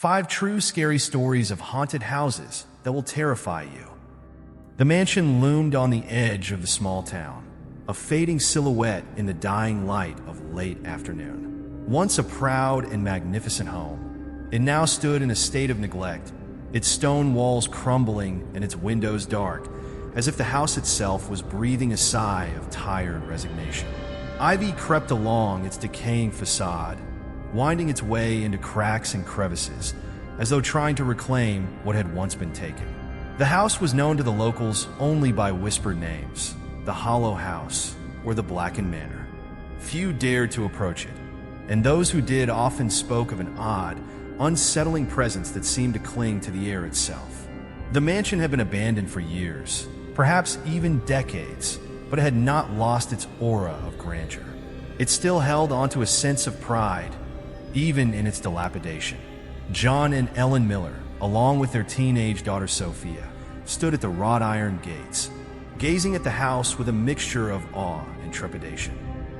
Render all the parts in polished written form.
5 true scary stories of haunted houses that will terrify you. The mansion loomed on the edge of the small town, a fading silhouette in the dying light of late afternoon. Once a proud and magnificent home, it now stood in a state of neglect, its stone walls crumbling and its windows dark, as if the house itself was breathing a sigh of tired resignation. Ivy crept along its decaying facade, winding its way into cracks and crevices, as though trying to reclaim what had once been taken. The house was known to the locals only by whispered names: the Hollow House or the Blackened Manor. Few dared to approach it, and those who did often spoke of an odd, unsettling presence that seemed to cling to the air itself. The mansion had been abandoned for years, perhaps even decades, but it had not lost its aura of grandeur. It still held onto a sense of pride, even in its dilapidation. John and Ellen Miller, along with their teenage daughter Sophia, stood at the wrought iron gates, gazing at the house with a mixture of awe and trepidation.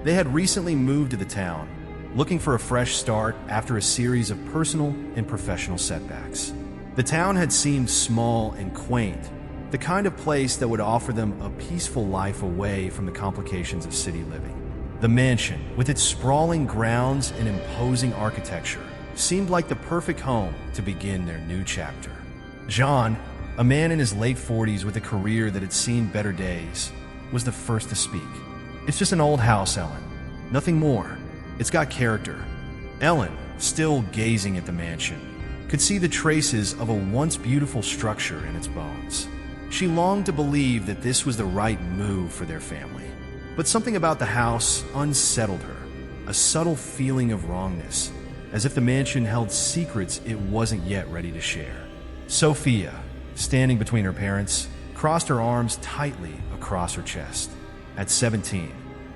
They had recently moved to the town, looking for a fresh start after a series of personal and professional setbacks. The town had seemed small and quaint, the kind of place that would offer them a peaceful life away from the complications of city living. The mansion, with its sprawling grounds and imposing architecture, seemed like the perfect home to begin their new chapter. John, a man in his late 40s with a career that had seen better days, was the first to speak. "It's just an old house, Ellen. Nothing more. It's got character." Ellen, still gazing at the mansion, could see the traces of a once beautiful structure in its bones. She longed to believe that this was the right move for their family. But something about the house unsettled her, a subtle feeling of wrongness, as if the mansion held secrets it wasn't yet ready to share. Sophia, standing between her parents, crossed her arms tightly across her chest. At 17,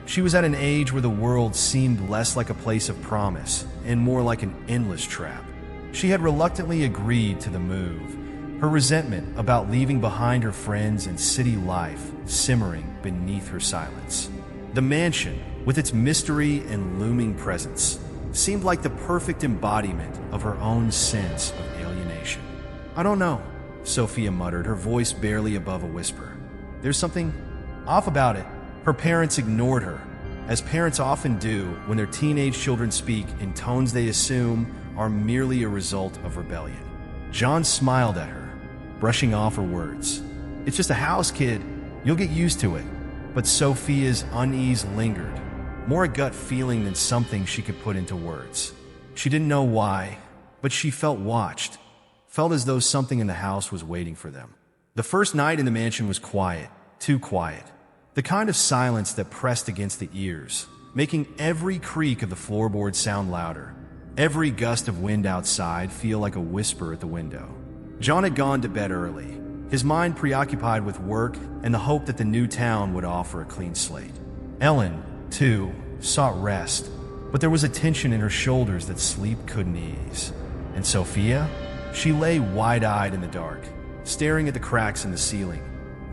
she was at an age where the world seemed less like a place of promise and more like an endless trap. She had reluctantly agreed to the move, her resentment about leaving behind her friends and city life simmering beneath her silence. The mansion, with its mystery and looming presence, seemed like the perfect embodiment of her own sense of alienation. "I don't know," Sophia muttered, her voice barely above a whisper. "There's something off about it." Her parents ignored her, as parents often do when their teenage children speak in tones they assume are merely a result of rebellion. John smiled at her, brushing off her words. "It's just a house, kid. You'll get used to it." But Sophia's unease lingered, more a gut feeling than something she could put into words. She didn't know why, but she felt watched, felt as though something in the house was waiting for them. The first night in the mansion was quiet, too quiet. The kind of silence that pressed against the ears, making every creak of the floorboard sound louder, every gust of wind outside feel like a whisper at the window. John had gone to bed early, his mind preoccupied with work and the hope that the new town would offer a clean slate. Ellen, too, sought rest, but there was a tension in her shoulders that sleep couldn't ease. And Sophia? She lay wide-eyed in the dark, staring at the cracks in the ceiling,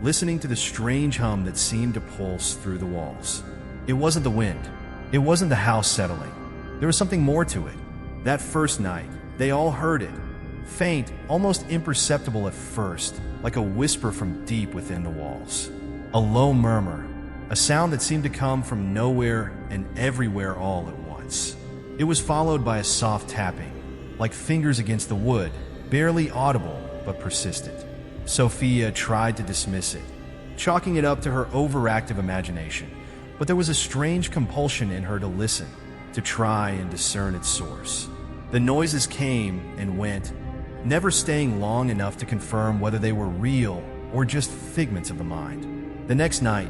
listening to the strange hum that seemed to pulse through the walls. It wasn't the wind. It wasn't the house settling. There was something more to it. That first night, they all heard it. Faint, almost imperceptible at first, like a whisper from deep within the walls. A low murmur, a sound that seemed to come from nowhere and everywhere all at once. It was followed by a soft tapping, like fingers against the wood, barely audible but persistent. Sophia tried to dismiss it, chalking it up to her overactive imagination, but there was a strange compulsion in her to listen, to try and discern its source. The noises came and went, never staying long enough to confirm whether they were real or just figments of the mind. The next night,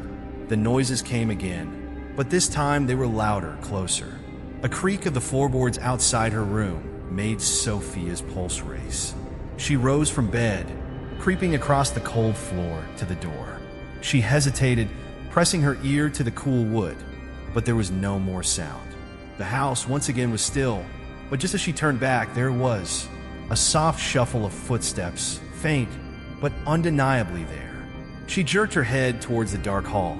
the noises came again, but this time they were louder, closer. A creak of the floorboards outside her room made Sophia's pulse race. She rose from bed, creeping across the cold floor to the door. She hesitated, pressing her ear to the cool wood, but there was no more sound. The house once again was still, but just as she turned back, there it was, a soft shuffle of footsteps, faint, but undeniably there. She jerked her head towards the dark hall,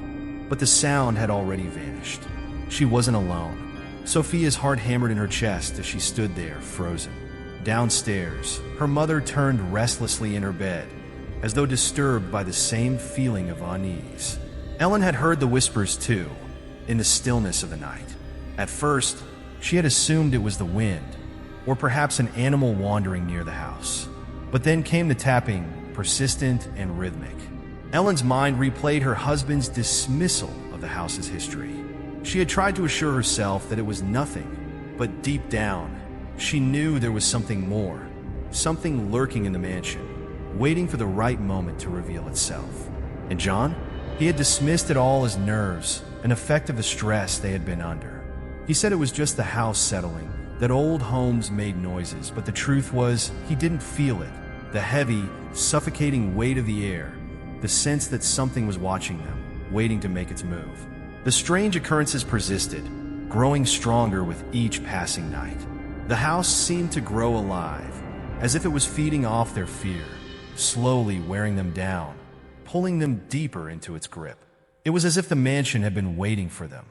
but the sound had already vanished. She wasn't alone. Sophia's heart hammered in her chest as she stood there, frozen. Downstairs, her mother turned restlessly in her bed, as though disturbed by the same feeling of unease. Ellen had heard the whispers too, in the stillness of the night. At first, she had assumed it was the wind, or perhaps an animal wandering near the house. But then came the tapping, persistent and rhythmic. Ellen's mind replayed her husband's dismissal of the house's history. She had tried to assure herself that it was nothing, but deep down, she knew there was something more, something lurking in the mansion, waiting for the right moment to reveal itself. And John? He had dismissed it all as nerves, an effect of the stress they had been under. He said it was just the house settling, that old homes made noises, but the truth was he didn't feel it. The heavy, suffocating weight of the air, the sense that something was watching them, waiting to make its move. The strange occurrences persisted, growing stronger with each passing night. The house seemed to grow alive, as if it was feeding off their fear, slowly wearing them down, pulling them deeper into its grip. It was as if the mansion had been waiting for them,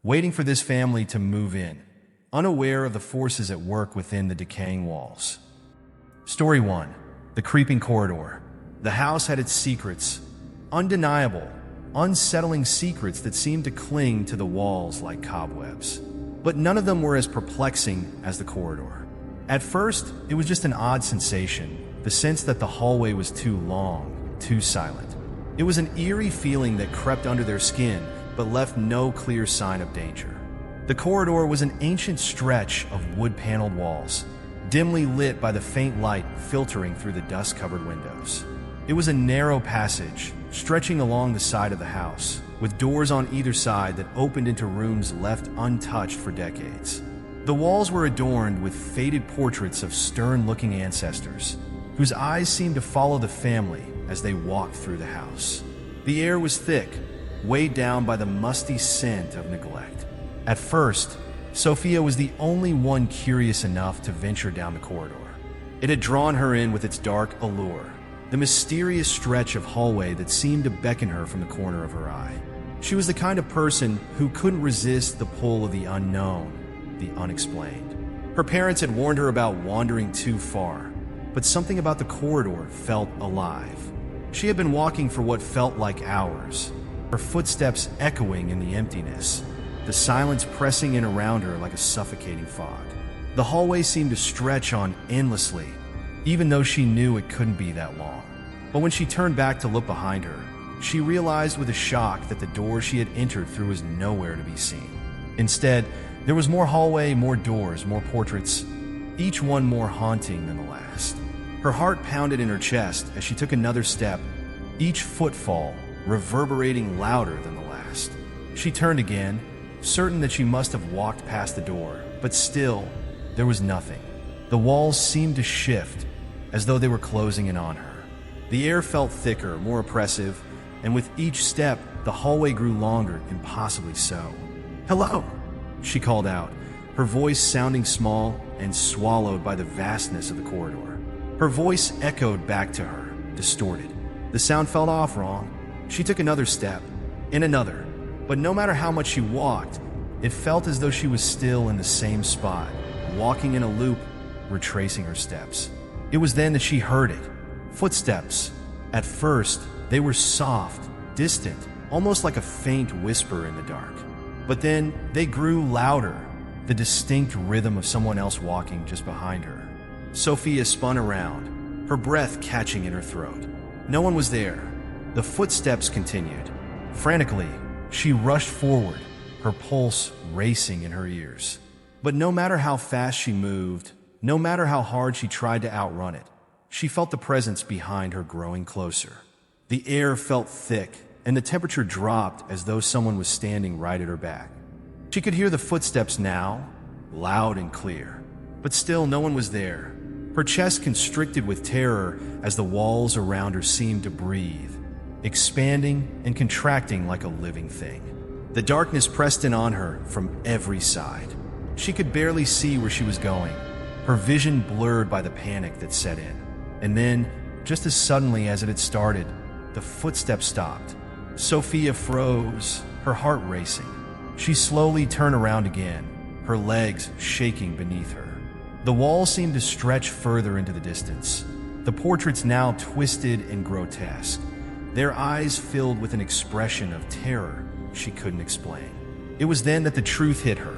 waiting for this family to move in, unaware of the forces at work within the decaying walls. Story 1. The Creeping Corridor. The house had its secrets, undeniable, unsettling secrets that seemed to cling to the walls like cobwebs. But none of them were as perplexing as the corridor. At first, it was just an odd sensation, the sense that the hallway was too long, too silent. It was an eerie feeling that crept under their skin, but left no clear sign of danger. The corridor was an ancient stretch of wood-paneled walls, dimly lit by the faint light filtering through the dust-covered windows. It was a narrow passage, stretching along the side of the house, with doors on either side that opened into rooms left untouched for decades. The walls were adorned with faded portraits of stern-looking ancestors, whose eyes seemed to follow the family as they walked through the house. The air was thick, weighed down by the musty scent of neglect. At first, Sophia was the only one curious enough to venture down the corridor. It had drawn her in with its dark allure, the mysterious stretch of hallway that seemed to beckon her from the corner of her eye. She was the kind of person who couldn't resist the pull of the unknown, the unexplained. Her parents had warned her about wandering too far, but something about the corridor felt alive. She had been walking for what felt like hours, her footsteps echoing in the emptiness, the silence pressing in around her like a suffocating fog. The hallway seemed to stretch on endlessly, even though she knew it couldn't be that long. But when she turned back to look behind her, she realized with a shock that the door she had entered through was nowhere to be seen. Instead, there was more hallway, more doors, more portraits, each one more haunting than the last. Her heart pounded in her chest as she took another step, each footfall reverberating louder than the last. She turned again, certain that she must have walked past the door, but still, there was nothing. The walls seemed to shift, as though they were closing in on her. The air felt thicker, more oppressive, and with each step, the hallway grew longer, impossibly so. "Hello," she called out, her voice sounding small and swallowed by the vastness of the corridor. Her voice echoed back to her, distorted. The sound felt off wrong. She took another step, and another, but no matter how much she walked, it felt as though she was still in the same spot, walking in a loop, retracing her steps. It was then that she heard it. Footsteps. At first, they were soft, distant, almost like a faint whisper in the dark. But then they grew louder, the distinct rhythm of someone else walking just behind her. Sophia spun around, her breath catching in her throat. No one was there. The footsteps continued. Frantically, she rushed forward, her pulse racing in her ears. But no matter how fast she moved, no matter how hard she tried to outrun it, she felt the presence behind her growing closer. The air felt thick, and the temperature dropped as though someone was standing right at her back. She could hear the footsteps now, loud and clear, but still no one was there. Her chest constricted with terror as the walls around her seemed to breathe, expanding and contracting like a living thing. The darkness pressed in on her from every side. She could barely see where she was going, her vision blurred by the panic that set in. And then, just as suddenly as it had started, the footsteps stopped. Sophia froze, her heart racing. She slowly turned around again, her legs shaking beneath her. The walls seemed to stretch further into the distance, the portraits now twisted and grotesque, their eyes filled with an expression of terror she couldn't explain. It was then that the truth hit her.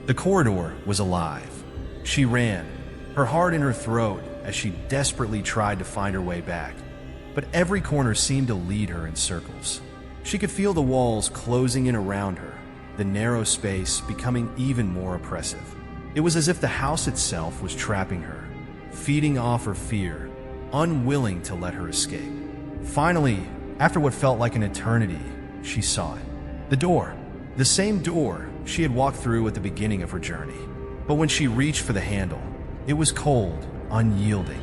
The corridor was alive. She ran, her heart in her throat as she desperately tried to find her way back. But every corner seemed to lead her in circles. She could feel the walls closing in around her, the narrow space becoming even more oppressive. It was as if the house itself was trapping her, feeding off her fear, unwilling to let her escape. Finally, after what felt like an eternity, she saw it. The door. The same door she had walked through at the beginning of her journey. But when she reached for the handle, it was cold, unyielding.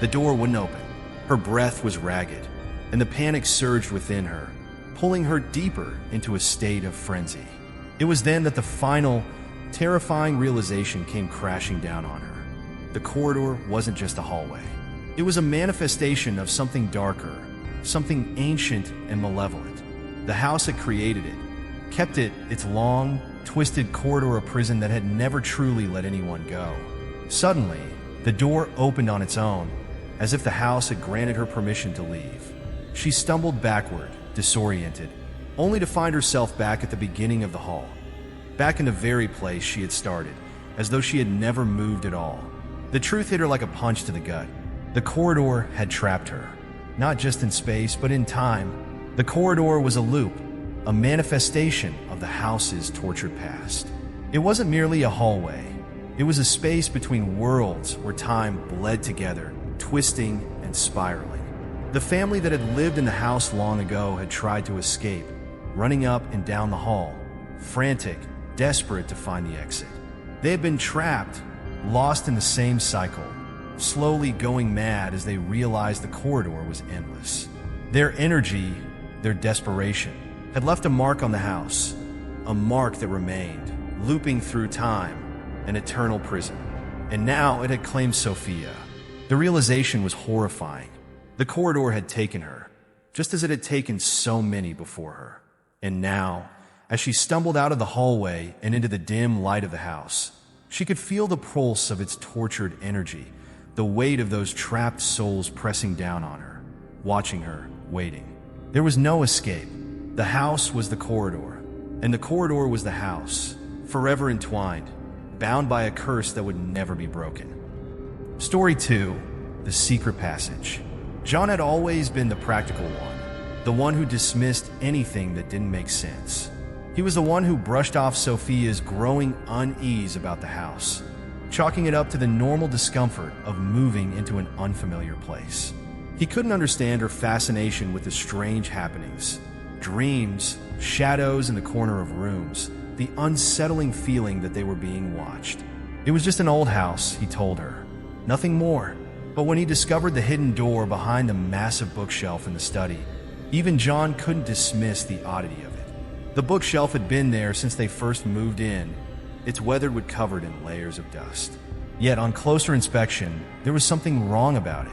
The door wouldn't open. Her breath was ragged, and the panic surged within her, pulling her deeper into a state of frenzy. It was then that the final, terrifying realization came crashing down on her. The corridor wasn't just a hallway. It was a manifestation of something darker, something ancient and malevolent. The house had created it, kept it its long, twisted corridor a prison that had never truly let anyone go. Suddenly, the door opened on its own, as if the house had granted her permission to leave. She stumbled backward, disoriented, only to find herself back at the beginning of the hall, back in the very place she had started, as though she had never moved at all. The truth hit her like a punch to the gut. The corridor had trapped her, not just in space, but in time. The corridor was a loop, a manifestation of the house's tortured past. It wasn't merely a hallway. It was a space between worlds where time bled together, twisting and spiraling. The family that had lived in the house long ago had tried to escape, running up and down the hall, frantic, desperate to find the exit. They had been trapped, lost in the same cycle, slowly going mad as they realized the corridor was endless. Their energy, their desperation, had left a mark on the house, a mark that remained, looping through time, an eternal prison. And now it had claimed Sophia. The realization was horrifying. The corridor had taken her, just as it had taken so many before her. And now, as she stumbled out of the hallway and into the dim light of the house, she could feel the pulse of its tortured energy, the weight of those trapped souls pressing down on her, watching her, waiting. There was no escape. The house was the corridor, and the corridor was the house, forever entwined, bound by a curse that would never be broken. Story 2, The Secret Passage. John had always been the practical one, the one who dismissed anything that didn't make sense. He was the one who brushed off Sophia's growing unease about the house, chalking it up to the normal discomfort of moving into an unfamiliar place. He couldn't understand her fascination with the strange happenings, dreams, shadows in the corner of rooms, the unsettling feeling that they were being watched. It was just an old house, he told her. Nothing more. But when he discovered the hidden door behind the massive bookshelf in the study, even John couldn't dismiss the oddity of it. The bookshelf had been there since they first moved in, its weathered wood covered in layers of dust. Yet on closer inspection, there was something wrong about it.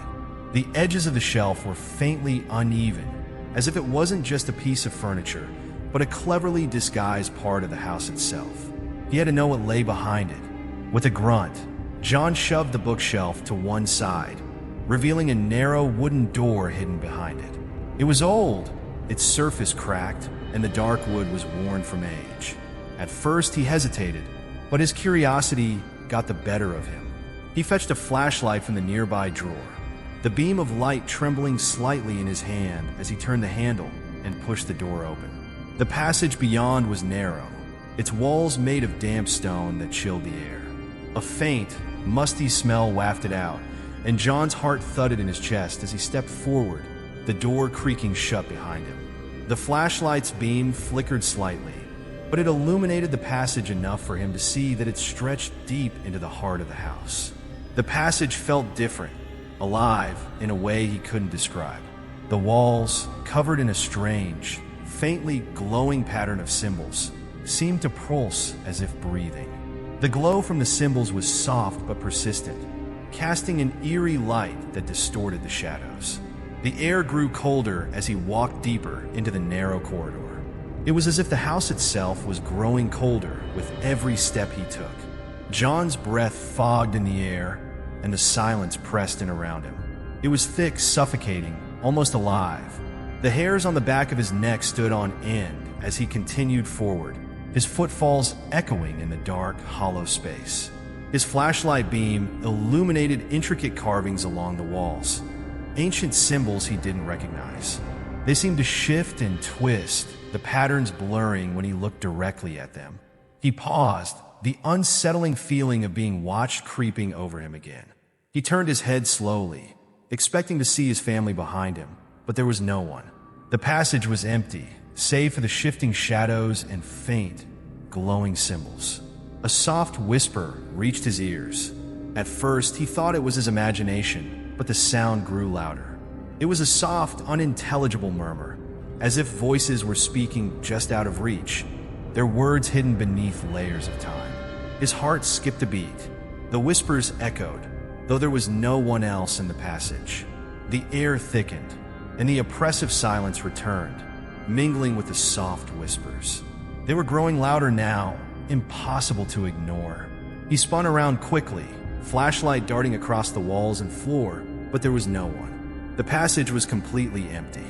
The edges of the shelf were faintly uneven, as if it wasn't just a piece of furniture, but a cleverly disguised part of the house itself. He had to know what lay behind it. With a grunt, John shoved the bookshelf to one side, revealing a narrow wooden door hidden behind it. It was old, its surface cracked, and the dark wood was worn from age. At first, he hesitated, but his curiosity got the better of him. He fetched a flashlight from the nearby drawer, the beam of light trembling slightly in his hand as he turned the handle and pushed the door open. The passage beyond was narrow, its walls made of damp stone that chilled the air. A faint, musty smell wafted out, and John's heart thudded in his chest as he stepped forward, the door creaking shut behind him. The flashlight's beam flickered slightly, but it illuminated the passage enough for him to see that it stretched deep into the heart of the house. The passage felt different, alive in a way he couldn't describe. The walls, covered in a strange, faintly glowing pattern of symbols, seemed to pulse as if breathing. The glow from the symbols was soft but persistent, casting an eerie light that distorted the shadows. The air grew colder as he walked deeper into the narrow corridor. It was as if the house itself was growing colder with every step he took. John's breath fogged in the air, and the silence pressed in around him. It was thick, suffocating, almost alive. The hairs on the back of his neck stood on end as he continued forward, his footfalls echoing in the dark, hollow space. His flashlight beam illuminated intricate carvings along the walls, ancient symbols he didn't recognize. They seemed to shift and twist, the patterns blurring when he looked directly at them. He paused, the unsettling feeling of being watched creeping over him again. He turned his head slowly, expecting to see his family behind him, but there was no one. The passage was empty, save for the shifting shadows and faint, glowing symbols. A soft whisper reached his ears. At first, he thought it was his imagination, but the sound grew louder. It was a soft, unintelligible murmur, as if voices were speaking just out of reach, their words hidden beneath layers of time. His heart skipped a beat. The whispers echoed, though there was no one else in the passage. The air thickened, and the oppressive silence returned, mingling with the soft whispers. They were growing louder now, impossible to ignore. He spun around quickly, flashlight darting across the walls and floor, but there was no one. The passage was completely empty.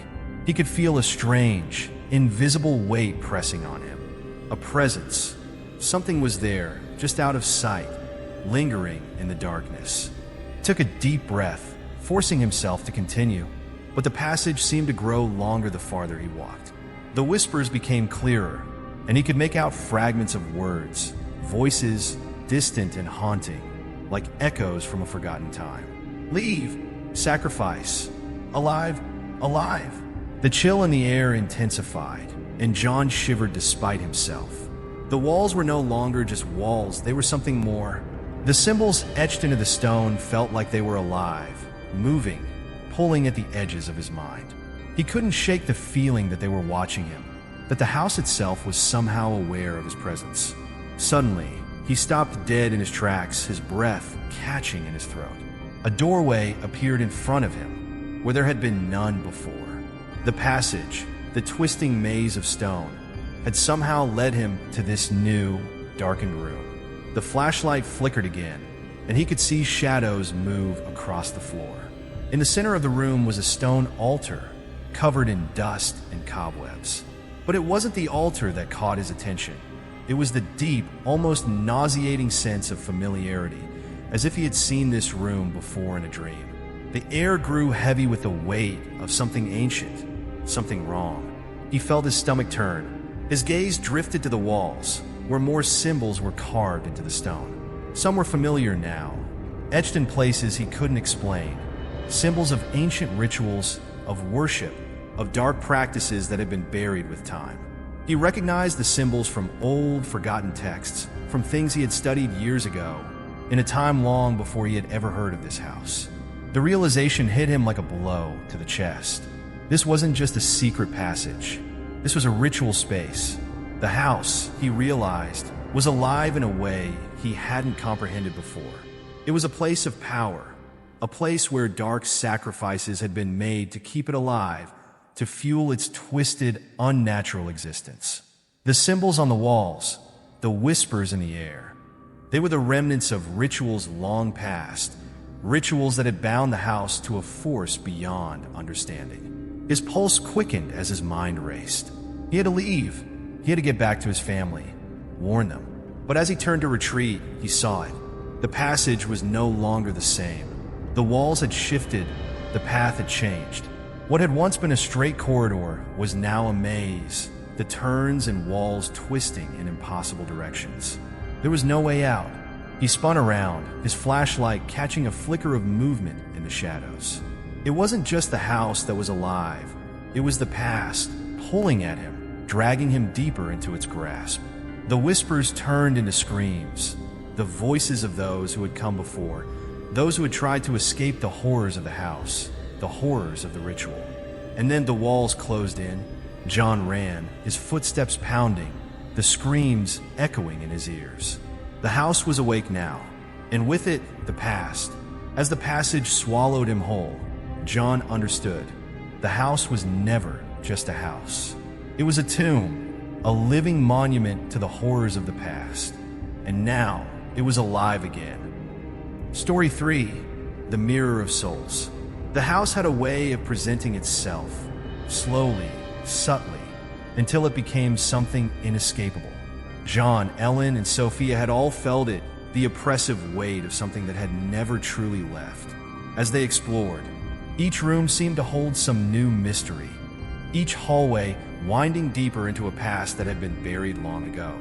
He could feel a strange, invisible weight pressing on him. A presence. Something was there, just out of sight, lingering in the darkness. He took a deep breath, forcing himself to continue, but the passage seemed to grow longer the farther he walked. The whispers became clearer, and he could make out fragments of words, voices distant and haunting, like echoes from a forgotten time. Leave, sacrifice, alive, alive. The chill in the air intensified, and John shivered despite himself. The walls were no longer just walls, they were something more. The symbols etched into the stone felt like they were alive, moving, pulling at the edges of his mind. He couldn't shake the feeling that they were watching him, that the house itself was somehow aware of his presence. Suddenly, he stopped dead in his tracks, his breath catching in his throat. A doorway appeared in front of him, where there had been none before. The passage, the twisting maze of stone, had somehow led him to this new, darkened room. The flashlight flickered again, and he could see shadows move across the floor. In the center of the room was a stone altar, covered in dust and cobwebs. But it wasn't the altar that caught his attention. It was the deep, almost nauseating sense of familiarity, as if he had seen this room before in a dream. The air grew heavy with the weight of something ancient, something wrong. He felt his stomach turn. His gaze drifted to the walls, where more symbols were carved into the stone. Some were familiar now, etched in places he couldn't explain. Symbols of ancient rituals, of worship, of dark practices that had been buried with time. He recognized the symbols from old, forgotten texts, from things he had studied years ago, in a time long before he had ever heard of this house. The realization hit him like a blow to the chest. This wasn't just a secret passage. This was a ritual space. The house, he realized, was alive in a way he hadn't comprehended before. It was a place of power, a place where dark sacrifices had been made to keep it alive, to fuel its twisted, unnatural existence. The symbols on the walls, the whispers in the air, they were the remnants of rituals long past, rituals that had bound the house to a force beyond understanding. His pulse quickened as his mind raced. He had to leave. He had to get back to his family, warn them. But as he turned to retreat, he saw it. The passage was no longer the same. The walls had shifted, the path had changed. What had once been a straight corridor was now a maze, the turns and walls twisting in impossible directions. There was no way out. He spun around, his flashlight catching a flicker of movement in the shadows. It wasn't just the house that was alive. It was the past, pulling at him, dragging him deeper into its grasp. The whispers turned into screams, the voices of those who had come before, those who had tried to escape the horrors of the house, the horrors of the ritual. And then the walls closed in. John ran, his footsteps pounding, the screams echoing in his ears. The house was awake now, and with it, the past. As the passage swallowed him whole, John understood. The house was never just a house. It was a tomb, a living monument to the horrors of the past. And now, it was alive again. Story 3. The Mirror of Souls. The house had a way of presenting itself, slowly, subtly, until it became something inescapable. John, Ellen, and Sophia had all felt it, the oppressive weight of something that had never truly left. As they explored, each room seemed to hold some new mystery, each hallway winding deeper into a past that had been buried long ago.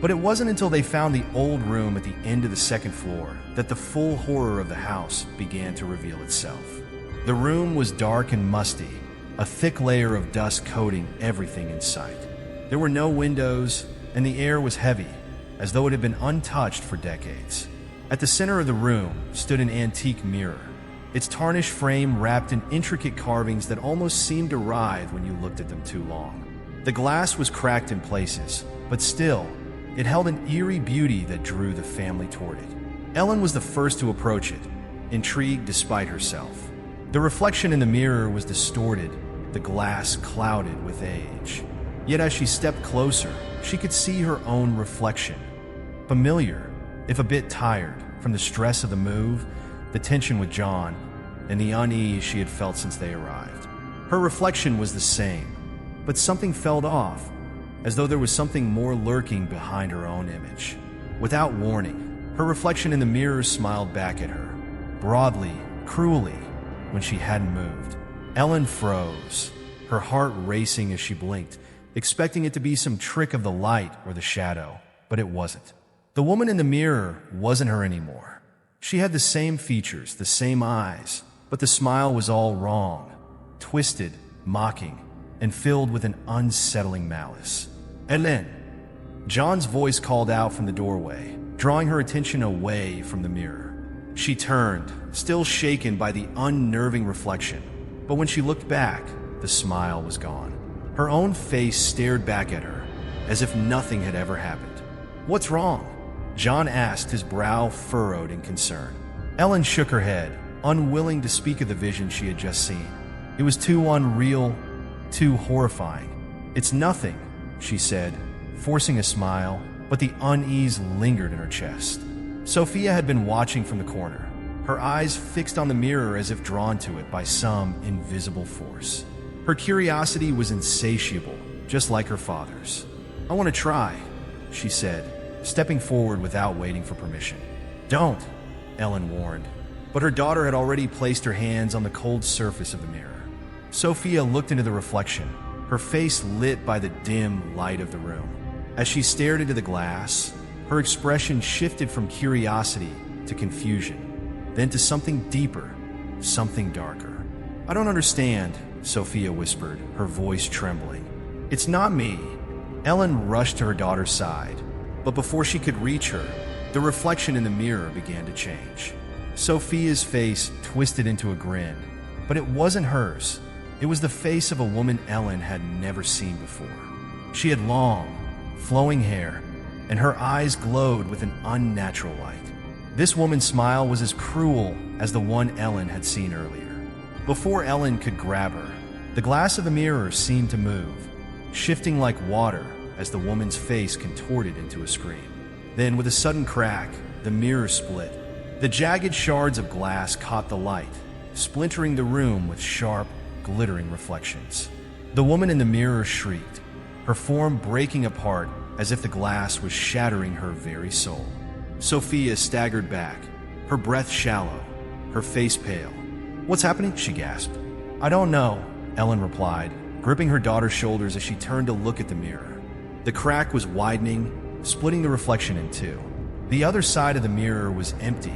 But it wasn't until they found the old room at the end of the second floor that the full horror of the house began to reveal itself. The room was dark and musty, a thick layer of dust coating everything in sight. There were no windows, and the air was heavy, as though it had been untouched for decades. At the center of the room stood an antique mirror, its tarnished frame wrapped in intricate carvings that almost seemed to writhe when you looked at them too long. The glass was cracked in places, but still, it held an eerie beauty that drew the family toward it. Ellen was the first to approach it, intrigued despite herself. The reflection in the mirror was distorted, the glass clouded with age. Yet as she stepped closer, she could see her own reflection. Familiar, if a bit tired, from the stress of the move, the tension with John, and the unease she had felt since they arrived. Her reflection was the same, but something felt off, as though there was something more lurking behind her own image. Without warning, her reflection in the mirror smiled back at her, broadly, cruelly, when she hadn't moved. Ellen froze, her heart racing as she blinked, expecting it to be some trick of the light or the shadow, but it wasn't. The woman in the mirror wasn't her anymore. She had the same features, the same eyes, but the smile was all wrong, twisted, mocking, and filled with an unsettling malice. Ellen! John's voice called out from the doorway, drawing her attention away from the mirror. She turned, still shaken by the unnerving reflection, but when she looked back, the smile was gone. Her own face stared back at her, as if nothing had ever happened. "What's wrong?" John asked, his brow furrowed in concern. Ellen shook her head, unwilling to speak of the vision she had just seen. It was too unreal, too horrifying. "It's nothing," she said, forcing a smile, but the unease lingered in her chest. Sophia had been watching from the corner, her eyes fixed on the mirror as if drawn to it by some invisible force. Her curiosity was insatiable, just like her father's. "I want to try," she said, stepping forward without waiting for permission. "Don't," Ellen warned, but her daughter had already placed her hands on the cold surface of the mirror. Sophia looked into the reflection, her face lit by the dim light of the room. As she stared into the glass, her expression shifted from curiosity to confusion, then to something deeper, something darker. "I don't understand," Sophia whispered, her voice trembling. "It's not me." Ellen rushed to her daughter's side, but before she could reach her, the reflection in the mirror began to change. Sophia's face twisted into a grin, but it wasn't hers. It was the face of a woman Ellen had never seen before. She had long, flowing hair, and her eyes glowed with an unnatural light. This woman's smile was as cruel as the one Ellen had seen earlier. Before Ellen could grab her, the glass of the mirror seemed to move, shifting like water as the woman's face contorted into a scream. Then, with a sudden crack, the mirror split. The jagged shards of glass caught the light, splintering the room with sharp, glittering reflections. The woman in the mirror shrieked, her form breaking apart as if the glass was shattering her very soul. Sophia staggered back, her breath shallow, her face pale. "What's happening?" she gasped. "I don't know," Ellen replied, gripping her daughter's shoulders as she turned to look at the mirror. The crack was widening, splitting the reflection in two. The other side of the mirror was empty,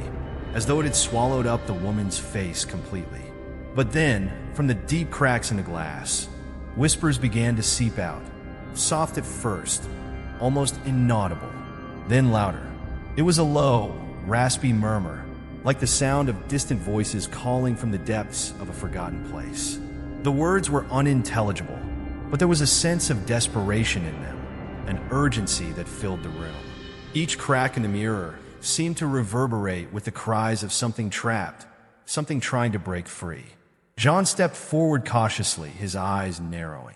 as though it had swallowed up the woman's face completely. But then, from the deep cracks in the glass, whispers began to seep out, soft at first, almost inaudible, then louder. It was a low, raspy murmur, like the sound of distant voices calling from the depths of a forgotten place. The words were unintelligible, but there was a sense of desperation in them, an urgency that filled the room. Each crack in the mirror seemed to reverberate with the cries of something trapped, something trying to break free. John stepped forward cautiously, his eyes narrowing.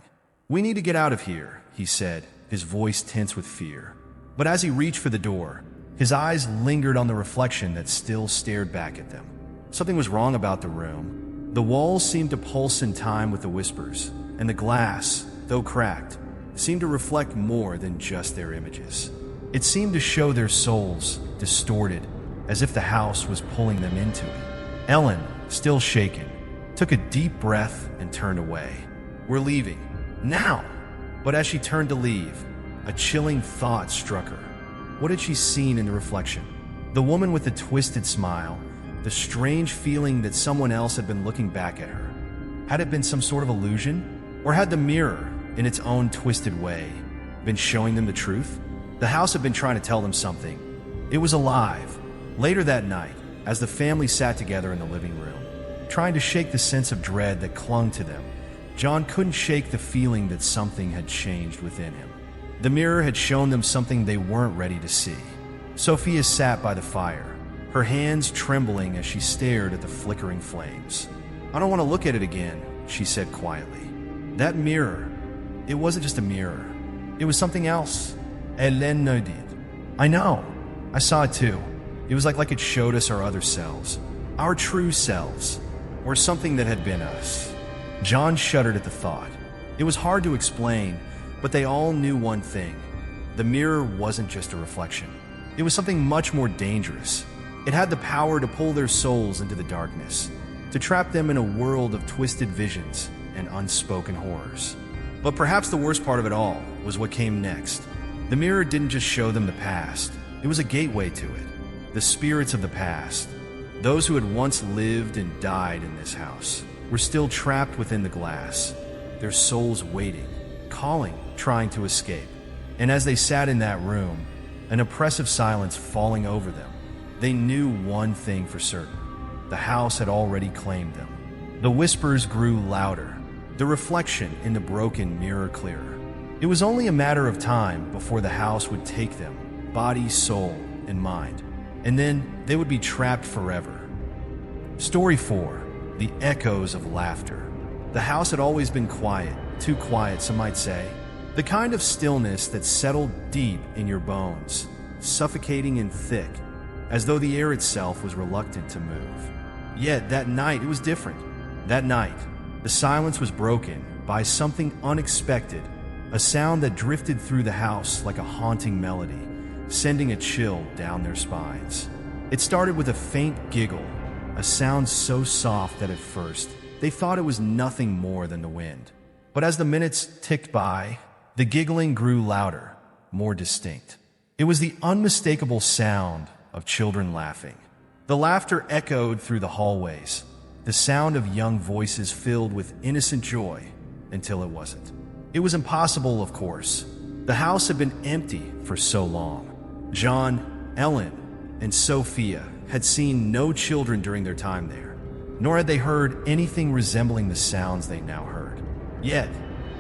"We need to get out of here," he said, his voice tense with fear. But as he reached for the door, His eyes lingered on the reflection that still stared back at them. Something was wrong about the room. The walls seemed to pulse in time with the whispers, and the glass, though cracked, seemed to reflect more than just their images. It seemed to show their souls, distorted, as if the house was pulling them into it. Ellen, still shaken, took a deep breath and turned away. "We're leaving. Now!" But as she turned to leave, a chilling thought struck her. What had she seen in the reflection? The woman with the twisted smile, the strange feeling that someone else had been looking back at her. Had it been some sort of illusion? Or had the mirror, in its own twisted way, been showing them the truth? The house had been trying to tell them something. It was alive. Later that night, as the family sat together in the living room, trying to shake the sense of dread that clung to them, John couldn't shake the feeling that something had changed within him. The mirror had shown them something they weren't ready to see. Sophia sat by the fire, her hands trembling as she stared at the flickering flames. "I don't want to look at it again," she said quietly. "That mirror, it wasn't just a mirror. It was something else." Hélène nodded. "I know. I saw it too. It was like it showed us our other selves. Our true selves. Or something that had been us." John shuddered at the thought. It was hard to explain, but they all knew one thing. The mirror wasn't just a reflection. It was something much more dangerous. It had the power to pull their souls into the darkness, to trap them in a world of twisted visions and unspoken horrors. But perhaps the worst part of it all was what came next. The mirror didn't just show them the past. It was a gateway to it. The spirits of the past, those who had once lived and died in this house, were still trapped within the glass, their souls waiting, calling, trying to escape. And as they sat in that room, an oppressive silence falling over them, they knew one thing for certain. The house had already claimed them. The whispers grew louder, the reflection in the broken mirror clearer. It was only a matter of time before the house would take them, body, soul, and mind, and then they would be trapped forever. Story 4. The Echoes of Laughter. The house had always been quiet, too quiet, some might say. The kind of stillness that settled deep in your bones, suffocating and thick, as though the air itself was reluctant to move. Yet that night it was different. That night, the silence was broken by something unexpected, a sound that drifted through the house like a haunting melody, sending a chill down their spines. It started with a faint giggle, a sound so soft that at first they thought it was nothing more than the wind. But as the minutes ticked by, the giggling grew louder, more distinct. It was the unmistakable sound of children laughing. The laughter echoed through the hallways, the sound of young voices filled with innocent joy until it wasn't. It was impossible, of course. The house had been empty for so long. John, Ellen, and Sophia had seen no children during their time there, nor had they heard anything resembling the sounds they now heard. Yet,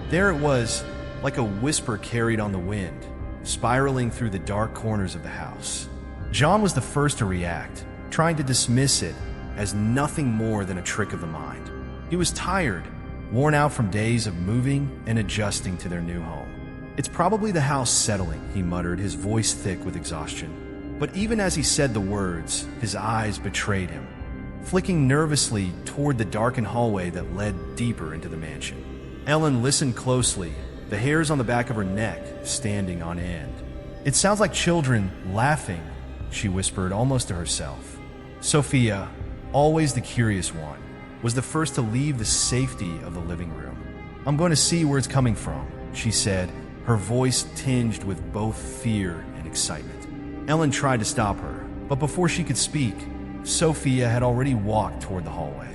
there it was, like a whisper carried on the wind, spiraling through the dark corners of the house. John was the first to react, trying to dismiss it as nothing more than a trick of the mind. He was tired, worn out from days of moving and adjusting to their new home. "It's probably the house settling," he muttered, his voice thick with exhaustion. But even as he said the words, his eyes betrayed him, flicking nervously toward the darkened hallway that led deeper into the mansion. Ellen listened closely, the hairs on the back of her neck standing on end. "It sounds like children laughing," she whispered almost to herself. Sophia, always the curious one, was the first to leave the safety of the living room. "I'm going to see where it's coming from," she said, her voice tinged with both fear and excitement. Ellen tried to stop her, but before she could speak, Sophia had already walked toward the hallway.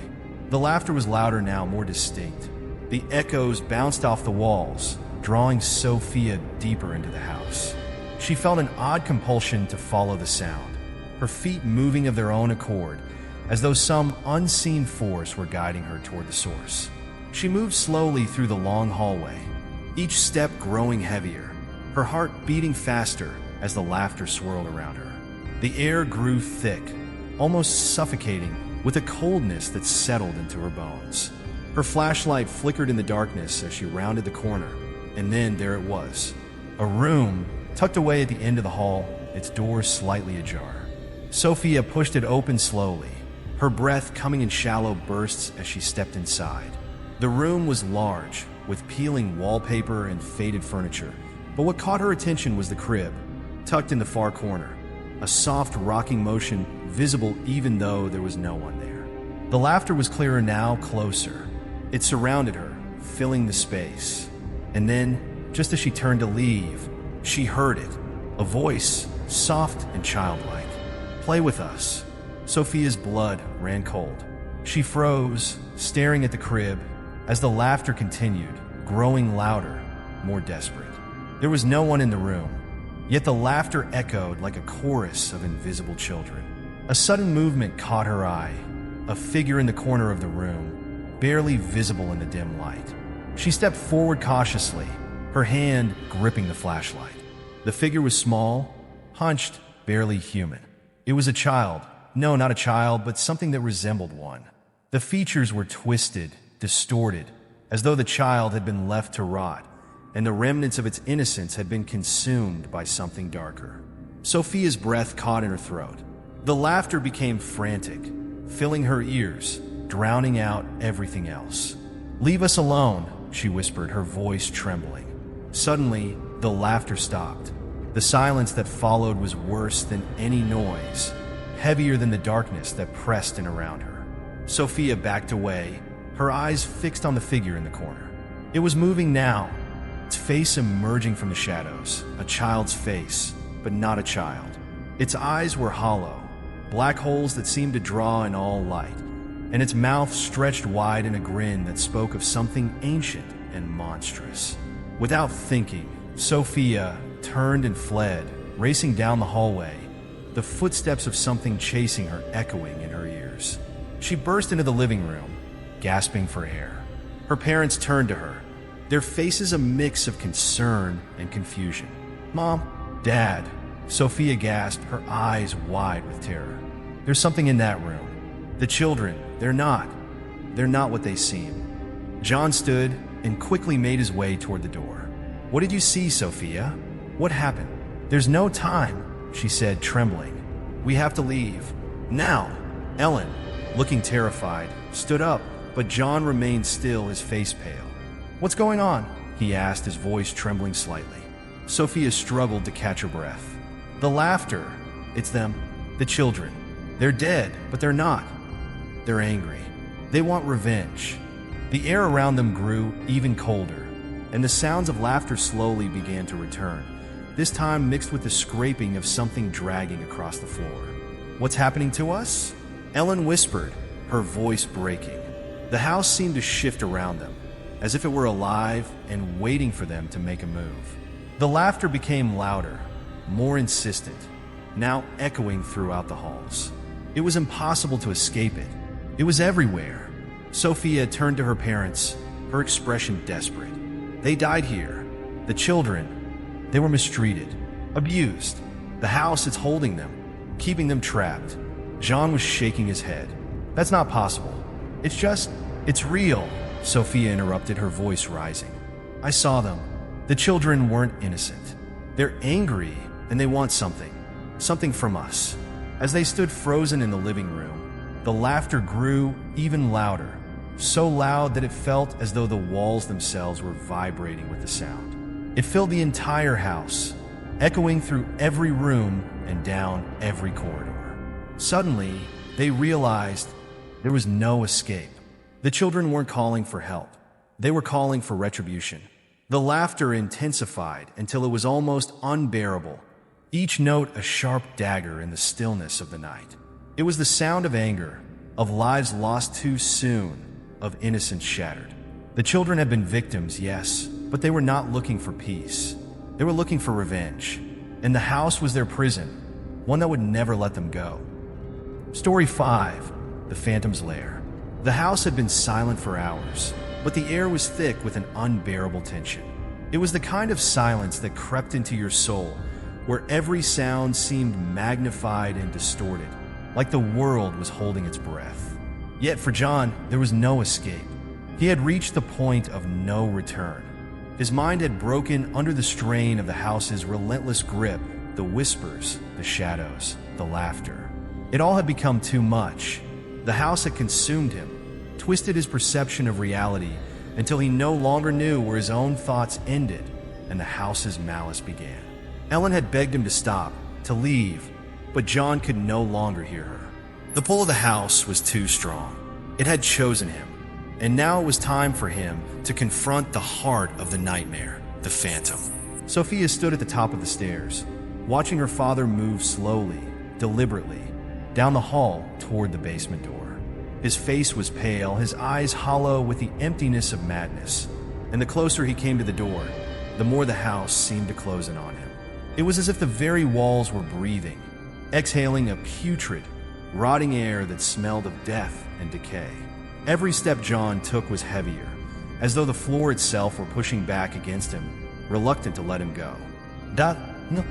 The laughter was louder now, more distinct. The echoes bounced off the walls, drawing Sophia deeper into the house. She felt an odd compulsion to follow the sound, her feet moving of their own accord, as though some unseen force were guiding her toward the source. She moved slowly through the long hallway, each step growing heavier, her heart beating faster as the laughter swirled around her. The air grew thick, almost suffocating, with a coldness that settled into her bones. Her flashlight flickered in the darkness as she rounded the corner, and then there it was. A room tucked away at the end of the hall, its door slightly ajar. Sophia pushed it open slowly, her breath coming in shallow bursts as she stepped inside. The room was large, with peeling wallpaper and faded furniture, but what caught her attention was the crib, tucked in the far corner, a soft rocking motion visible even though there was no one there. The laughter was clearer now, closer. It surrounded her, filling the space. And then, just as she turned to leave, she heard it, a voice, soft and childlike. "Play with us." Sophia's blood ran cold. She froze, staring at the crib, as the laughter continued, growing louder, more desperate. There was no one in the room, yet the laughter echoed like a chorus of invisible children. A sudden movement caught her eye, a figure in the corner of the room, barely visible in the dim light. She stepped forward cautiously, her hand gripping the flashlight. The figure was small, hunched, barely human. It was a child. No, not a child, but something that resembled one. The features were twisted, distorted, as though the child had been left to rot, and the remnants of its innocence had been consumed by something darker. Sophia's breath caught in her throat. The laughter became frantic, filling her ears, drowning out everything else. "Leave us alone," she whispered, her voice trembling. Suddenly, the laughter stopped. The silence that followed was worse than any noise, heavier than the darkness that pressed in around her. Sophia backed away, her eyes fixed on the figure in the corner. It was moving now, its face emerging from the shadows, a child's face, but not a child. Its eyes were hollow, black holes that seemed to draw in all light, and its mouth stretched wide in a grin that spoke of something ancient and monstrous. Without thinking, Sophia turned and fled, racing down the hallway, the footsteps of something chasing her echoing in her ears. She burst into the living room, gasping for air. Her parents turned to her, their faces a mix of concern and confusion. "Mom, Dad," Sophia gasped, her eyes wide with terror. "There's something in that room. The children, they're not what they seem." John stood and quickly made his way toward the door. "What did you see, Sophia? What happened?" "There's no time," she said, trembling. "We have to leave. Now." Ellen, looking terrified, stood up, but John remained still, his face pale. "What's going on?" he asked, his voice trembling slightly. Sophia struggled to catch her breath. "The laughter. It's them. The children. They're dead, but they're not. They're angry. They want revenge." The air around them grew even colder, and the sounds of laughter slowly began to return, this time mixed with the scraping of something dragging across the floor. "What's happening to us?" Ellen whispered, her voice breaking. The house seemed to shift around them, as if it were alive and waiting for them to make a move. The laughter became louder, more insistent, now echoing throughout the halls. It was impossible to escape it. It was everywhere. Sophia turned to her parents, her expression desperate. They died here. The children, they were mistreated, abused. The house, it's holding them, keeping them trapped. John was shaking his head. "That's not possible. It's real," Sophia interrupted, her voice rising. "I saw them. The children weren't innocent. They're angry, and they want something from us." As they stood frozen in the living room, the laughter grew even louder, so loud that it felt as though the walls themselves were vibrating with the sound. It filled the entire house, echoing through every room and down every corridor. Suddenly, they realized there was no escape. The children weren't calling for help. They were calling for retribution. The laughter intensified until it was almost unbearable, each note a sharp dagger in the stillness of the night. It was the sound of anger, of lives lost too soon, of innocence shattered. The children had been victims, yes, but they were not looking for peace. They were looking for revenge, and the house was their prison, one that would never let them go. Story 5. The Phantom's Lair. The house had been silent for hours, but the air was thick with an unbearable tension. It was the kind of silence that crept into your soul, where every sound seemed magnified and distorted, like the world was holding its breath. Yet for John, there was no escape. He had reached the point of no return. His mind had broken under the strain of the house's relentless grip, the whispers, the shadows, the laughter. It all had become too much. The house had consumed him, twisted his perception of reality until he no longer knew where his own thoughts ended and the house's malice began. Ellen had begged him to stop, to leave, but John could no longer hear her. The pull of the house was too strong. It had chosen him, and now it was time for him to confront the heart of the nightmare, the phantom. Sophia stood at the top of the stairs, watching her father move slowly, deliberately, down the hall toward the basement door. His face was pale, his eyes hollow with the emptiness of madness, and the closer he came to the door, the more the house seemed to close in on him. It was as if the very walls were breathing, exhaling a putrid, rotting air that smelled of death and decay. Every step John took was heavier, as though the floor itself were pushing back against him, reluctant to let him go. No.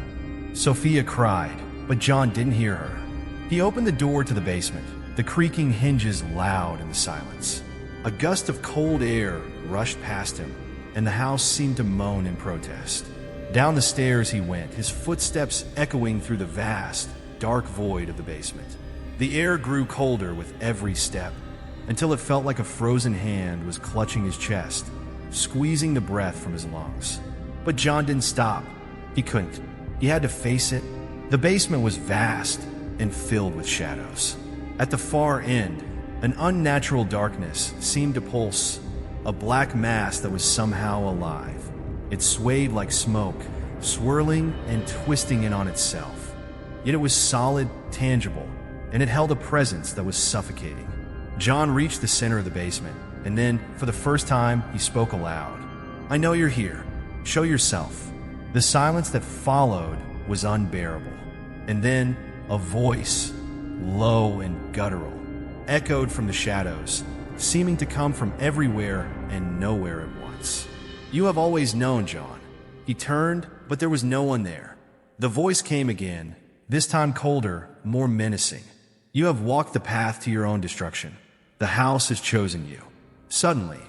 Sophia cried, but John didn't hear her. He opened the door to the basement, the creaking hinges loud in the silence. A gust of cold air rushed past him, and the house seemed to moan in protest. Down the stairs he went, his footsteps echoing through the vast, dark void of the basement. The air grew colder with every step, until it felt like a frozen hand was clutching his chest, squeezing the breath from his lungs. But John didn't stop. He couldn't. He had to face it. The basement was vast and filled with shadows. At the far end, an unnatural darkness seemed to pulse, a black mass that was somehow alive. It swayed like smoke, swirling and twisting in on itself. Yet it was solid, tangible, and it held a presence that was suffocating. John reached the center of the basement, and then, for the first time, he spoke aloud. "I know you're here. Show yourself." The silence that followed was unbearable. And then, a voice, low and guttural, echoed from the shadows, seeming to come from everywhere and nowhere at once. "You have always known, John." He turned, but there was no one there. The voice came again, this time colder, more menacing. "You have walked the path to your own destruction. The house has chosen you." Suddenly,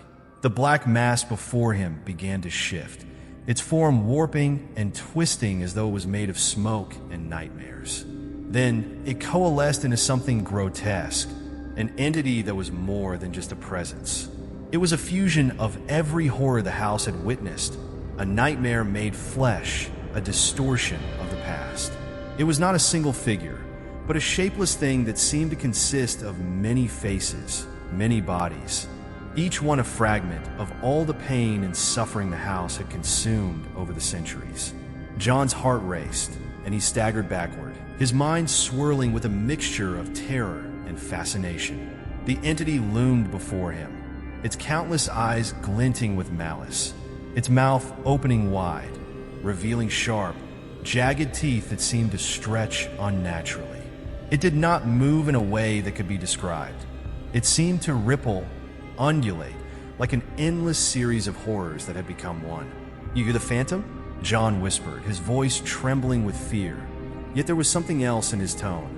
the black mass before him began to shift, its form warping and twisting as though it was made of smoke and nightmares. Then it coalesced into something grotesque, an entity that was more than just a presence. It was a fusion of every horror the house had witnessed, a nightmare made flesh, a distortion of the past. It was not a single figure, but a shapeless thing that seemed to consist of many faces, many bodies, each one a fragment of all the pain and suffering the house had consumed over the centuries. John's heart raced, and he staggered backward, his mind swirling with a mixture of terror and fascination. The entity loomed before him, its countless eyes glinting with malice, its mouth opening wide, revealing sharp, jagged teeth that seemed to stretch unnaturally. It did not move in a way that could be described. It seemed to ripple, undulate, like an endless series of horrors that had become one. "You hear the phantom?" John whispered, his voice trembling with fear. Yet there was something else in his tone.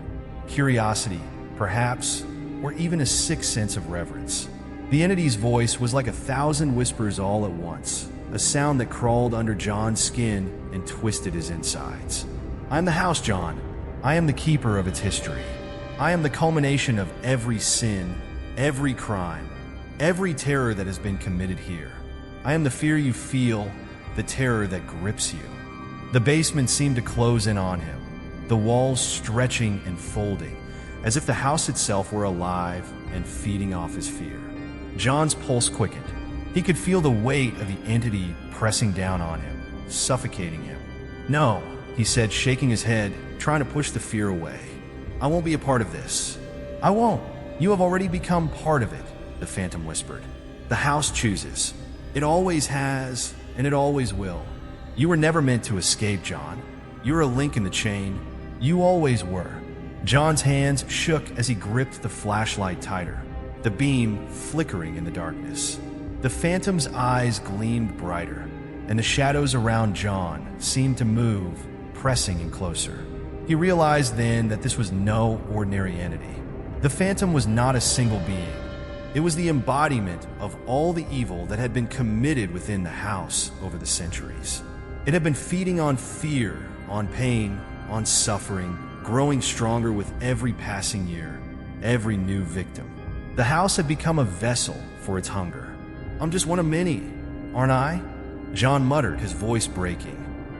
Curiosity, perhaps, or even a sick sense of reverence. The entity's voice was like 1,000 whispers all at once, a sound that crawled under John's skin and twisted his insides. "I am the house, John. I am the keeper of its history. I am the culmination of every sin, every crime, every terror that has been committed here. I am the fear you feel, the terror that grips you." The basement seemed to close in on him, the walls stretching and folding, as if the house itself were alive and feeding off his fear. John's pulse quickened. He could feel the weight of the entity pressing down on him, suffocating him. "No," he said, shaking his head, trying to push the fear away. "I won't be a part of this." "I won't. You have already become part of it," the phantom whispered. "The house chooses. It always has, and it always will. You were never meant to escape, John. You're a link in the chain. You always were." John's hands shook as he gripped the flashlight tighter, the beam flickering in the darkness. The phantom's eyes gleamed brighter, and the shadows around John seemed to move, pressing in closer. He realized then that this was no ordinary entity. The phantom was not a single being. It was the embodiment of all the evil that had been committed within the house over the centuries. It had been feeding on fear, on pain, on suffering, growing stronger with every passing year, every new victim. The house had become a vessel for its hunger. "I'm just one of many, aren't I?" John muttered, his voice breaking.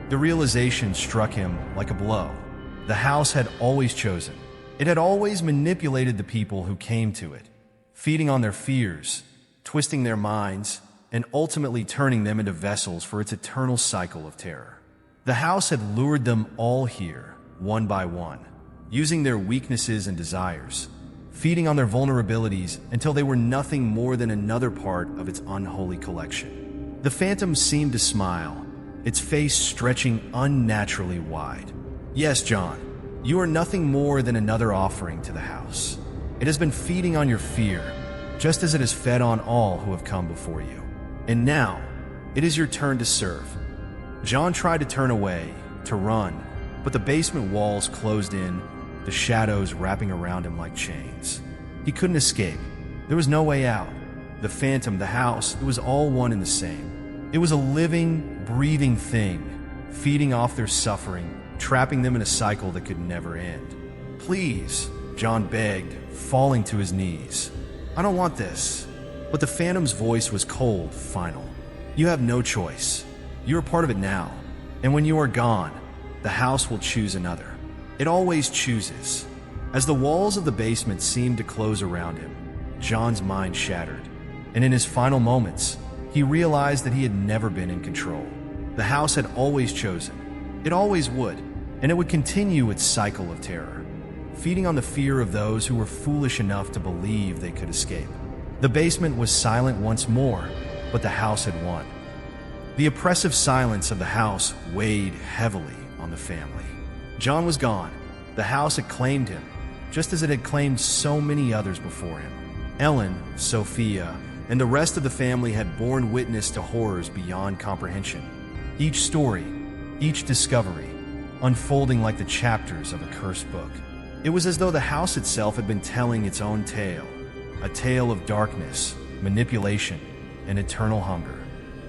The realization struck him like a blow. The house had always chosen. It had always manipulated the people who came to it, feeding on their fears, twisting their minds, and ultimately turning them into vessels for its eternal cycle of terror. The house had lured them all here, one by one, using their weaknesses and desires, feeding on their vulnerabilities until they were nothing more than another part of its unholy collection. The phantom seemed to smile, its face stretching unnaturally wide. "Yes, John, you are nothing more than another offering to the house. It has been feeding on your fear, just as it has fed on all who have come before you. And now, it is your turn to serve." John tried to turn away, to run, but the basement walls closed in, the shadows wrapping around him like chains. He couldn't escape. There was no way out. The phantom, the house, it was all one and the same. It was a living, breathing thing, feeding off their suffering, trapping them in a cycle that could never end. "Please," John begged, falling to his knees. "I don't want this." But the phantom's voice was cold, final. "You have no choice. You are part of it now. And when you are gone, the house will choose another. It always chooses." As the walls of the basement seemed to close around him, John's mind shattered. And in his final moments, he realized that he had never been in control. The house had always chosen. It always would. And it would continue its cycle of terror, feeding on the fear of those who were foolish enough to believe they could escape. The basement was silent once more, but the house had won. The oppressive silence of the house weighed heavily on the family. John was gone. The house had claimed him, just as it had claimed so many others before him. Ellen, Sophia, and the rest of the family had borne witness to horrors beyond comprehension. Each story, each discovery, unfolding like the chapters of a cursed book. It was as though the house itself had been telling its own tale, a tale of darkness, manipulation, and eternal hunger.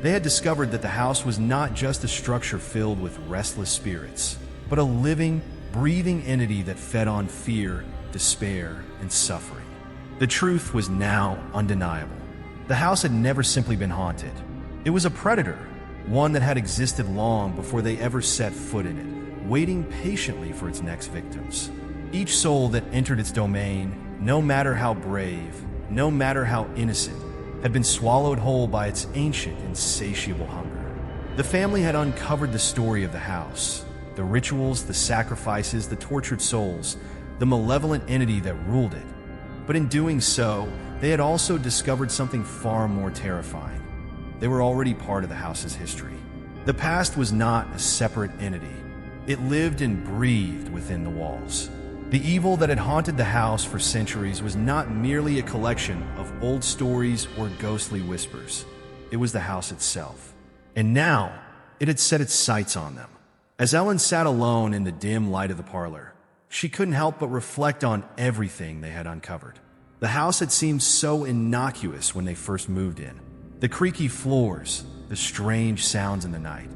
They had discovered that the house was not just a structure filled with restless spirits, but a living, breathing entity that fed on fear, despair, and suffering. The truth was now undeniable. The house had never simply been haunted. It was a predator, one that had existed long before they ever set foot in it, waiting patiently for its next victims. Each soul that entered its domain, no matter how brave, no matter how innocent, had been swallowed whole by its ancient, insatiable hunger. The family had uncovered the story of the house, the rituals, the sacrifices, the tortured souls, the malevolent entity that ruled it. But in doing so, they had also discovered something far more terrifying. They were already part of the house's history. The past was not a separate entity. It lived and breathed within the walls. The evil that had haunted the house for centuries was not merely a collection of old stories or ghostly whispers. It was the house itself. And now, it had set its sights on them. As Ellen sat alone in the dim light of the parlor, she couldn't help but reflect on everything they had uncovered. The house had seemed so innocuous when they first moved in. The creaky floors, the strange sounds in the night.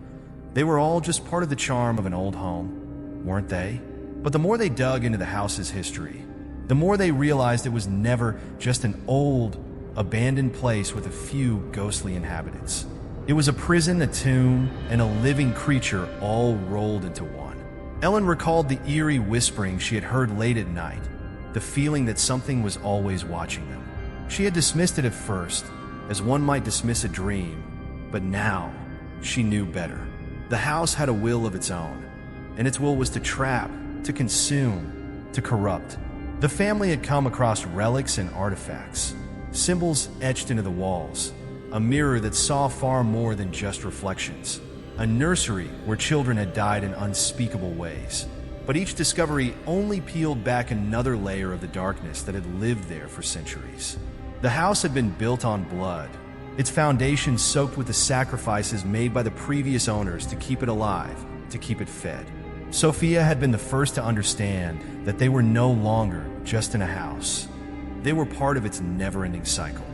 They were all just part of the charm of an old home, weren't they? But the more they dug into the house's history, the more they realized it was never just an old, abandoned place with a few ghostly inhabitants. It was a prison, a tomb, and a living creature all rolled into one. Ellen recalled the eerie whispering she had heard late at night, the feeling that something was always watching them. She had dismissed it at first, as one might dismiss a dream, but now she knew better. The house had a will of its own, and its will was to trap, to consume, to corrupt. The family had come across relics and artifacts, symbols etched into the walls, a mirror that saw far more than just reflections, a nursery where children had died in unspeakable ways. But each discovery only peeled back another layer of the darkness that had lived there for centuries. The house had been built on blood, its foundation soaked with the sacrifices made by the previous owners to keep it alive, to keep it fed. Sophia had been the first to understand that they were no longer just in a house. They were part of its never-ending cycle.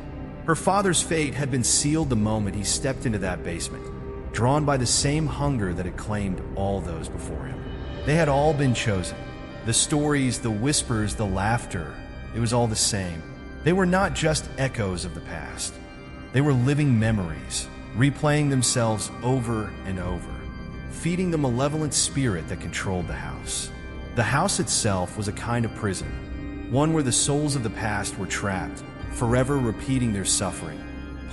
Her father's fate had been sealed the moment he stepped into that basement, drawn by the same hunger that had claimed all those before him. They had all been chosen. The stories, the whispers, the laughter, it was all the same. They were not just echoes of the past. They were living memories, replaying themselves over and over, feeding the malevolent spirit that controlled the house. The house itself was a kind of prison, one where the souls of the past were trapped, forever repeating their suffering,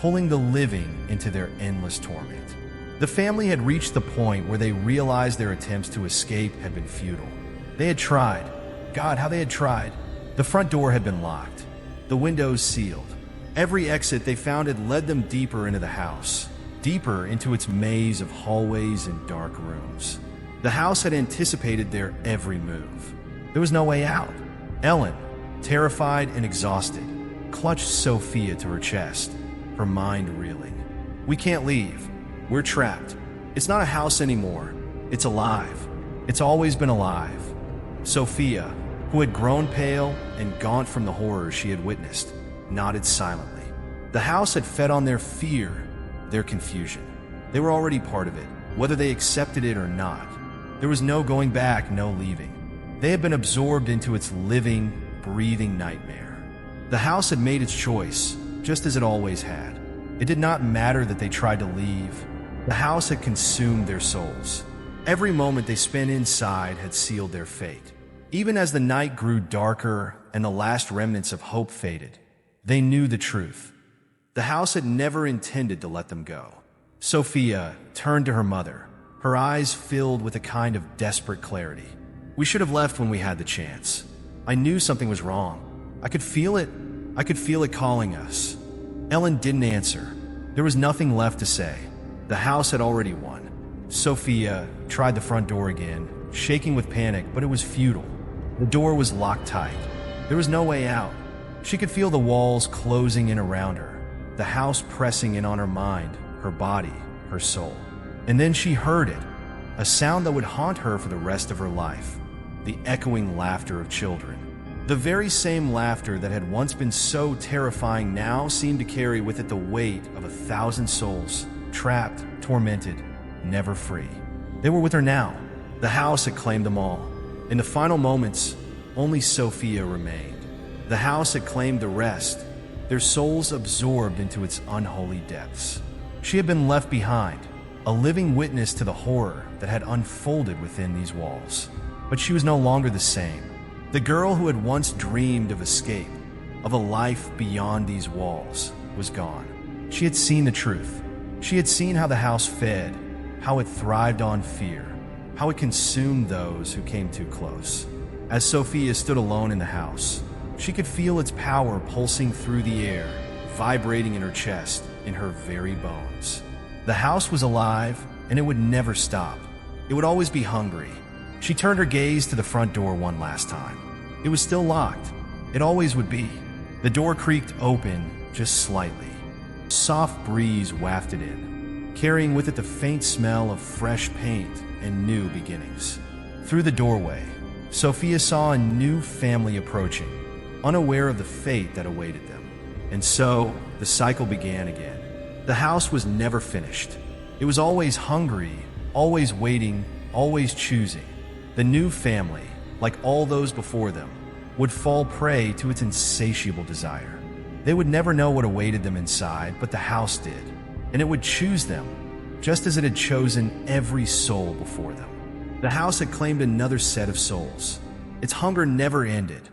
pulling the living into their endless torment. The family had reached the point where they realized their attempts to escape had been futile. They had tried. God, how they had tried. The front door had been locked, the windows sealed. Every exit they found had led them deeper into the house, deeper into its maze of hallways and dark rooms. The house had anticipated their every move. There was no way out. Ellen, terrified and exhausted, clutched Sophia to her chest, her mind reeling. We can't leave. We're trapped. It's not a house anymore. It's alive. It's always been alive. Sophia, who had grown pale and gaunt from the horrors she had witnessed, nodded silently. The house had fed on their fear, their confusion. They were already part of it, whether they accepted it or not. There was no going back, no leaving. They had been absorbed into its living, breathing nightmare. The house had made its choice, just as it always had. It did not matter that they tried to leave. The house had consumed their souls. Every moment they spent inside had sealed their fate. Even as the night grew darker and the last remnants of hope faded, they knew the truth. The house had never intended to let them go. Sophia turned to her mother, her eyes filled with a kind of desperate clarity. We should have left when we had the chance. I knew something was wrong. I could feel it. I could feel it calling us. Ellen didn't answer. There was nothing left to say. The house had already won. Sophia tried the front door again, shaking with panic, but it was futile. The door was locked tight. There was no way out. She could feel the walls closing in around her, the house pressing in on her mind, her body, her soul. And then she heard it, a sound that would haunt her for the rest of her life, the echoing laughter of children. The very same laughter that had once been so terrifying now seemed to carry with it the weight of 1,000 souls, trapped, tormented, never free. They were with her now. The house had claimed them all. In the final moments, only Sophia remained. The house had claimed the rest, their souls absorbed into its unholy depths. She had been left behind, a living witness to the horror that had unfolded within these walls. But she was no longer the same. The girl who had once dreamed of escape, of a life beyond these walls, was gone. She had seen the truth. She had seen how the house fed, how it thrived on fear, how it consumed those who came too close. As Sophia stood alone in the house, she could feel its power pulsing through the air, vibrating in her chest, in her very bones. The house was alive, and it would never stop. It would always be hungry. She turned her gaze to the front door one last time. It was still locked. It always would be. The door creaked open just slightly. A soft breeze wafted in, carrying with it the faint smell of fresh paint and new beginnings. Through the doorway, Sophia saw a new family approaching, unaware of the fate that awaited them. And so, the cycle began again. The house was never finished. It was always hungry, always waiting, always choosing. The new family, like all those before them, would fall prey to its insatiable desire. They would never know what awaited them inside, but the house did, and it would choose them, just as it had chosen every soul before them. The house had claimed another set of souls. Its hunger never ended,